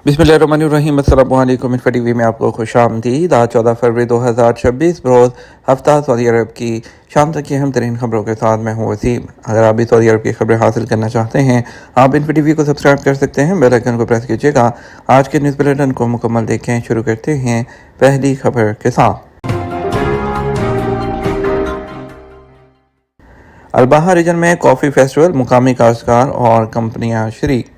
बिस्मिल्लाहिर्रहमानिर्रहीम। अस्सलामु अलैकुम। इन्फो टीवी में आपको खुश आमदीद। आज 14 फरवरी 2026 बरोज़ हफ्ता सऊदी अरब की शाम तक की अहम तरीन खबरों के साथ मैं हूँ वसीम। अगर आप भी सऊदी अरब की खबरें हासिल करना चाहते हैं, आप इन्फो टीवी को सब्सक्राइब कर सकते हैं, बेल आइकन को प्रेस कीजिएगा। आज के न्यूज़ बुलेटिन को मुकम्मल देखें। शुरू करते हैं पहली खबर के साथ। अलबाहा रीजन में कॉफ़ी फेस्टिवल, मुकामी काश्तकार और कंपनियां शरीक।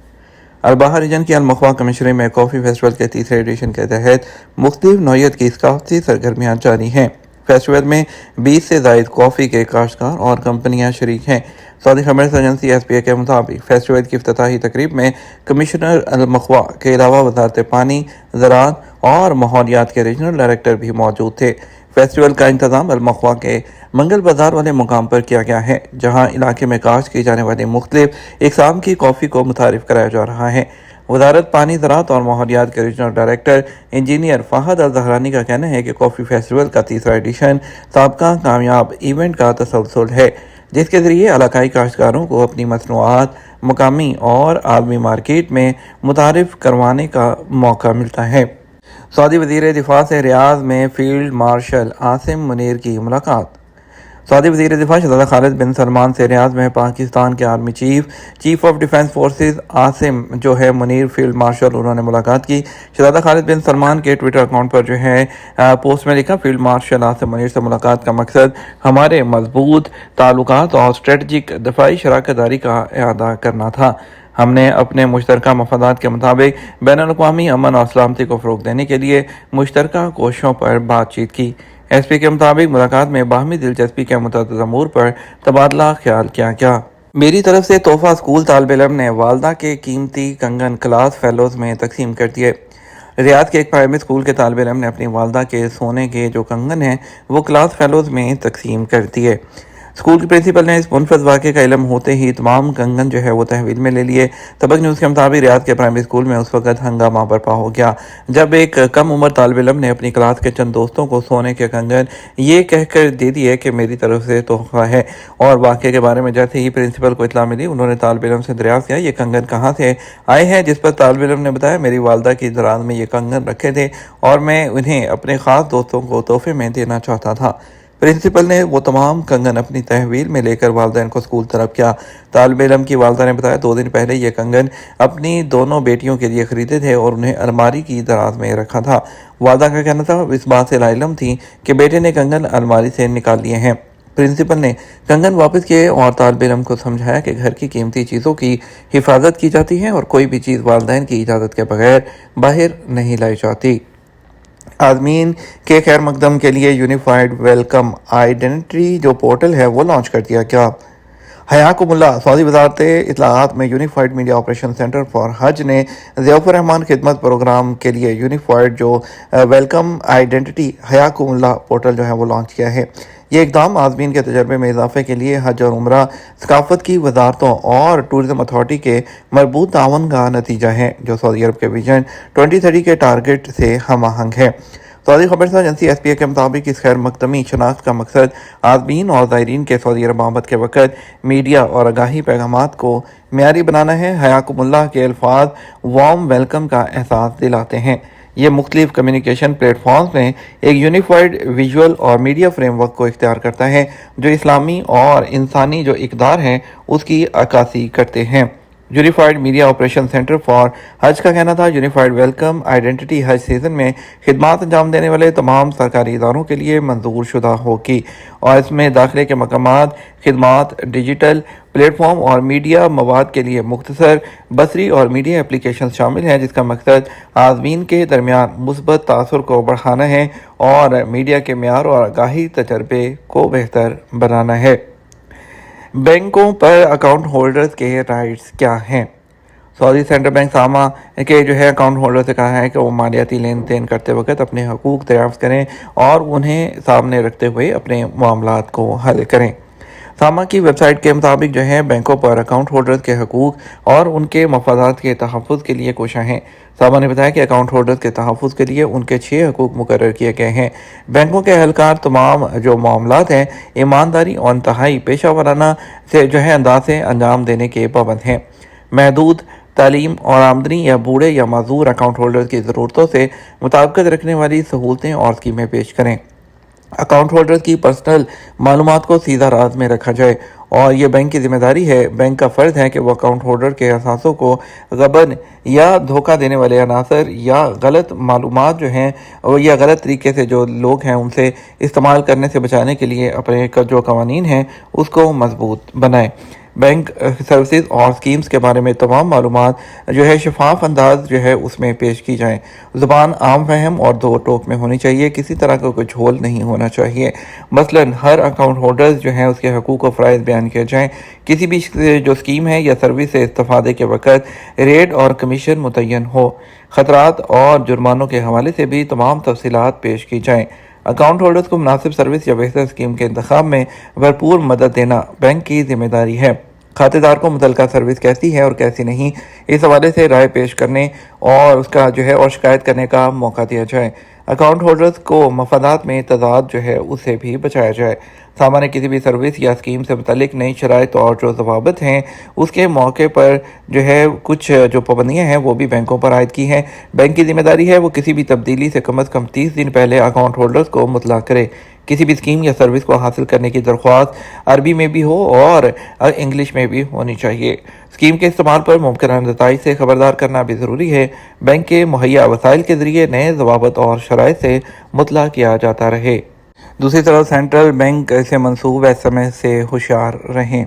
अलबाहा रीजन की अलमख्वा कमिश्नरी में कॉफ़ी फेस्टिवल के तीसरे एडिशन के तहत मुख्तलिफ नौइयत की सकाफती सरगर्मियाँ जारी हैं। फेस्टिवल में 20 से ज़ायद कॉफ़ी के काश्तकार और कंपनियां शरीक हैं। सऊदी खबर एजेंसी SPA के मुताबिक फेस्टिवल की इफ्तिताही तकरीब में कमिश्नर अलमख्वा के अलावा वजारत पानी, ज़राअत और माहौलियात के रीजनल डायरेक्टर भी मौजूद थे। फेस्टिवल का इंतज़ाम अलमख्वा के मंगल बाजार वाले मुकाम पर किया गया है, जहां इलाके में काश्त की जाने वाली मुख्तलिफ इकसाम की कॉफ़ी को मुतारिफ कराया जा रहा है। वजारत पानी, ज़राअत और माहौलियात के रीजनल डायरेक्टर इंजीनियर फ़हद अल ज़हरानी का कहना है कि कॉफ़ी फेस्टिवल का तीसरा एडिशन साबका कामयाब इवेंट का तसलसल है, जिसके ज़रिए इलाकाई काश्तकारों को अपनी मसनूआत मुकामी और आलमी मार्केट में मुतारिफ करवाने का मौका मिलता है। सऊदी वज़ीर दिफा से रियाद में फील्ड मार्शल आसिम मुनीर की मुलाकात। सऊदी वज़ीर दिफा शहज़ादा खालिद बिन सलमान से रियाद में पाकिस्तान के army chief of defence forces Asim Munir field marshal, उन्होंने मुलाकात की। शहज़ादा खालिद बिन सलमान के ट्विटर अकाउंट पर पोस्ट में लिखा, फील्ड मार्शल आसिम मुनीर से मुलाकात का मकसद हमारे मजबूत ताल्लुकात और स्ट्रेटजिक दफाई शराकत दारी का इआदा करना था। हमने अपने मुश्तरका मफादात के मुताबिक बैनुल-अक़वामी अमन और सलामती को फ़रोग़ देने के लिए मुश्तरका कोशिशों पर बातचीत की। SP के मुताबिक मुलाकात में बाहमी दिलचस्पी के मुतअद्दिद अमूर पर तबादला ख्याल किया गया। मेरी तरफ से तोहफ़ा स्कूल तालिब इल्म ने वालदा के कीमती कंगन क्लास फेलोज़ में तकसीम कर दिए। रियाद के एक प्राइमरी स्कूल के तालिब इल्म ने अपनी वालदा के सोने के जो कंगन हैं वो क्लास फेलोज़ में तकसीम कर दिए। स्कूल के प्रिंसिपल ने इस मुनफरद वाक़े का इल्म होते ही तमाम कंगन वो तहवील में ले लिए। तबक न्यूज़ के मुताबिक रियाद के प्राइमरी स्कूल में उस वक़्त हंगामा बर्पा हो गया, जब एक कम उम्र तालिब इल्म ने अपनी क्लास के चंद दोस्तों को सोने के कंगन ये कहकर दे दिए कि मेरी तरफ से तोहफ़ा है। और वाक़े के बारे में जैसे ही प्रिंसिपल को इत्तला मिली, उन्होंने तालिब इल्म से दरियाफ्त किया ये कंगन कहाँ से आए हैं, जिस पर तालिब इल्म ने बताया मेरी वालदा की दराज में ये कंगन रखे थे और मैं उन्हें अपने ख़ास दोस्तों को तोहफे में देना चाहता था। प्रिंसिपल ने वो तमाम कंगन अपनी तहवील में लेकर वालदैन को स्कूल तरफ किया। तालिब इल्म की वालदा ने बताया 2 दिन पहले ये कंगन अपनी दोनों बेटियों के लिए ख़रीदे थे और उन्हें अलमारी की दराज में रखा था। वालदा का कहना था इस बात से लाइलम थी कि बेटे ने कंगन अलमारी से निकाल लिए हैं। प्रिंसिपल ने कंगन वापस किए और तालिब इल्म को समझाया कि घर की कीमती चीज़ों की हिफाजत की जाती है और कोई भी चीज़ वालदैन की इजाज़त के बगैर बाहर नहीं लाई जाती। आदमीन के खैर मकदम के लिए यूनिफाइड वेलकम आइडेंटिटी जो पोर्टल है वो लॉन्च कर दिया गया। हयाकुमुल्लाह सऊदी वज़ारत इत्तलाआत में unified media operation centre for हज ने ज़ियाफ़ुर रहमान खिदमत प्रोग्राम के लिए यूनिफाइड वेलकम आइडेंटिटी हयाकुमुल्लाह पोर्टल वो लॉन्च किया है। ये इक़दाम आज़मीन के तजर्बे में इजाफे के लिए हज और उम्रा सकाफ़त की वजारतों और टूरिज़म अथॉरिटी के मरबूत तावन का नतीजा है, जो सऊदी अरब के विजन 2030 के टारगेट से हम आहंग है। सऊदी खबर एजेंसी SPA के मुताबिक इस खैर मकदमी शनाख्त का मकसद आज़मीन और ज़ायरीन के सऊदी अरब आमद के वक़्त मीडिया और आगाही पैगामात को मियारी बनाना है। हयाकुमुल्लाह के अल्फाज वार्म वेलकम का एहसास दिलाते हैं। ये मुख्तलिफ कम्युनिकेशन प्लेटफॉर्म्स में एक यूनिफाइड विजुअल और मीडिया फ्रेमवर्क को इख्तियार करता है, जो इस्लामी और इंसानी जो इक़दार हैं उसकी अक्कासी करते हैं। Unified media operation centre for हज का कहना था यूनिफाइड वेलकम आइडेंटिटी हज सीज़न में खिदमात अंजाम देने वाले तमाम सरकारी इदारों के लिए मंजूर शुदा होगी और इसमें दाखिले के मकामात, खिदमात, डिजिटल प्लेटफॉर्म और मीडिया मवाद के लिए मुख्तसर बसरी और मीडिया एप्लीकेशन शामिल हैं, जिसका मकसद आज़मीन के दरमियान मुस्बत तासुर को बढ़ाना है और मीडिया के म्यार और आगाही तजर्बे को बेहतर बनाना है। बैंकों पर अकाउंट होल्डर्स के राइट्स क्या हैं? सऊदी सेंट्रल बैंक सामा के अकाउंट होल्डर से कहा है कि वो मालियाती लेन देन करते वक्त अपने हकूक़ दरियाफ्त करें और उन्हें सामने रखते हुए अपने मामलात को हल करें। सामा की वेबसाइट के मुताबिक बैंकों पर अकाउंट होल्डर्स के हकूक़ और उनके मफादात के तहफ़्फ़ुज़ के लिए कोशिश हैं। सामा ने बताया कि अकाउंट होल्डर्स के तहफ़्फ़ुज़ के लिए उनके 6 हकूक़ मुकर्रर किए गए हैं। बैंकों के एहलकार तमाम जो मामलात हैं ईमानदारी और इंतहाई पेशा वराना से अंदाज से अंजाम देने के पाबंद हैं। महदूद تعلیم اور آمدنی یا بوڑھے یا معذور اکاؤنٹ ہولڈر کی ضرورتوں سے مطابقت رکھنے والی سہولتیں اور اسکیمیں پیش کریں۔ اکاؤنٹ ہولڈر کی پرسنل معلومات کو سیدھا راز میں رکھا جائے اور یہ بینک کی ذمہ داری ہے۔ بینک کا فرض ہے کہ وہ اکاؤنٹ ہولڈر کے اثاثوں کو غبن یا دھوکہ دینے والے عناصر یا غلط معلومات جو ہیں یا غلط طریقے سے جو لوگ ہیں ان سے استعمال کرنے سے بچانے کے لیے اپنے جو قوانین ہیں اس کو مضبوط بنائیں۔ بینک سروسز اور اسکیمز کے بارے میں تمام معلومات جو ہے شفاف انداز جو ہے اس میں پیش کی جائیں۔ زبان عام فہم اور دو ٹوک میں ہونی چاہیے، کسی طرح کا کوئی جھول نہیں ہونا چاہیے۔ مثلاً ہر اکاؤنٹ ہولڈر جو ہیں اس کے حقوق و فرائض بیان کیے جائیں۔ کسی بھی جو اسکیم ہے یا سروس سے استفادے کے وقت ریٹ اور کمیشن متعین ہو۔ خطرات اور جرمانوں کے حوالے سے بھی تمام تفصیلات پیش کی جائیں۔ اکاؤنٹ ہولڈرز کو مناسب سروس یا بہتر اسکیم کے انتخاب میں بھرپور مدد دینا بینک کی ذمہ داری ہے۔ کھاتے دار کو متعلقہ سروس کیسی ہے اور کیسی نہیں، اس حوالے سے رائے پیش کرنے اور اس کا جو ہے اور شکایت کرنے کا موقع دیا جائے۔ اکاؤنٹ ہولڈرز کو مفادات میں تضاد جو ہے اسے بھی بچایا جائے۔ سامان کسی بھی سروس یا اسکیم سے متعلق نئی شرائط اور جو ضوابط ہیں اس کے موقع پر جو ہے کچھ جو پابندیاں ہیں وہ بھی بینکوں پر عائد کی ہیں۔ بینک کی ذمہ داری ہے وہ کسی بھی تبدیلی سے کم از کم 30 دن پہلے اکاؤنٹ ہولڈرز کو مطلع کرے۔ کسی بھی اسکیم یا سروس کو حاصل کرنے کی درخواست عربی میں بھی ہو اور انگلش میں بھی ہونی چاہیے۔ اسکیم کے استعمال پر ممکنہ نتائج سے خبردار کرنا بھی ضروری ہے۔ بینک کے مہیا وسائل کے ذریعے نئے ضوابط اور شرائط سے مطلع کیا جاتا رہے۔ دوسری طرف سینٹرل بینک سے منسوب SMS سے ہوشیار رہیں۔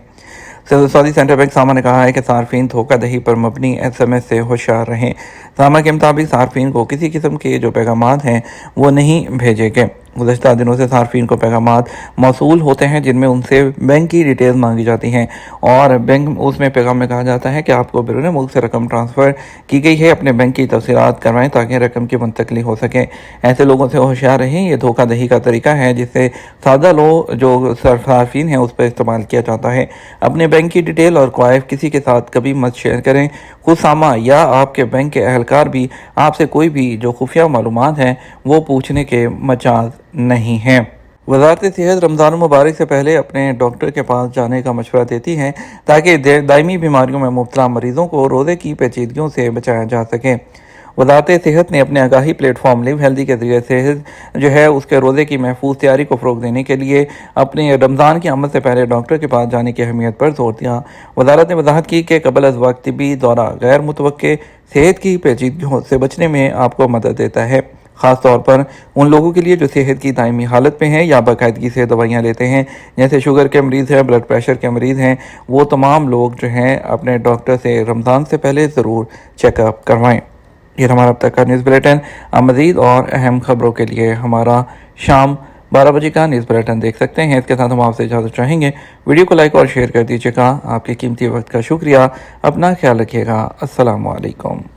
سعودی سینٹرل بینک ساما نے کہا ہے کہ صارفین دھوکہ دہی پر مبنی SMS سے ہوشیار رہیں۔ ساما کے مطابق صارفین کو کسی قسم کے جو پیغامات ہیں وہ نہیں بھیجے گئے۔ گزشتہ دنوں سے صارفین کو پیغامات موصول ہوتے ہیں جن میں ان سے بینک کی ڈیٹیلز مانگی جاتی ہیں اور بینک اس میں پیغام میں کہا جاتا ہے کہ آپ کو بیرون ملک سے رقم ٹرانسفر کی گئی ہے، اپنے بینک کی تفصیلات کروائیں تاکہ رقم کی منتقلی ہو سکے۔ ایسے لوگوں سے ہوشیار رہیں، یہ دھوکہ دہی کا طریقہ ہے جس سے سادہ لوگ جو صارفین ہیں اس پر استعمال کیا جاتا ہے۔ اپنے بینک کی ڈیٹیل اور کوائف کسی کے ساتھ کبھی مت شیئر کریں۔ خود ساما یا آپ کے بینک کے اہلکار بھی آپ سے کوئی بھی جو خفیہ معلومات ہیں وہ پوچھنے کے مجاز نہیں ہیں۔ وزارت صحت رمضان المبارک سے پہلے اپنے ڈاکٹر کے پاس جانے کا مشورہ دیتی ہے تاکہ دائمی بیماریوں میں مبتلا مریضوں کو روزے کی پیچیدگیوں سے بچایا جا سکے۔ وزارت صحت نے اپنے آگاہی پلیٹ فارم لیو ہیلدی کے ذریعے صحت جو ہے اس کے روزے کی محفوظ تیاری کو فروغ دینے کے لیے اپنے رمضان کی آمد سے پہلے ڈاکٹر کے پاس جانے کی اہمیت پر زور دیا۔ وزارت نے وضاحت کی کہ قبل از وقت طبی دورہ غیر متوقع صحت کی پیچیدگیوں سے بچنے میں آپ کو مدد دیتا ہے، خاص طور پر ان لوگوں کے لیے جو صحت کی دائمی حالت میں ہیں یا باقاعدگی سے دوائیاں لیتے ہیں، جیسے شوگر کے مریض ہیں، بلڈ پریشر کے مریض ہیں۔ وہ تمام لوگ جو ہیں اپنے ڈاکٹر سے رمضان سے پہلے ضرور چیک اپ کروائیں۔ یہ ہمارا اب تک کا نیوز بلیٹن۔ مزید اور اہم خبروں کے لیے ہمارا شام 12 بجے کا نیوز بلیٹن دیکھ سکتے ہیں۔ اس کے ساتھ ہم آپ سے اجازت چاہیں گے، ویڈیو کو لائک اور شیئر کر دیجیے گا۔ آپ کے قیمتی وقت کا شکریہ۔ اپنا خیال رکھیے گا۔ السلام علیکم۔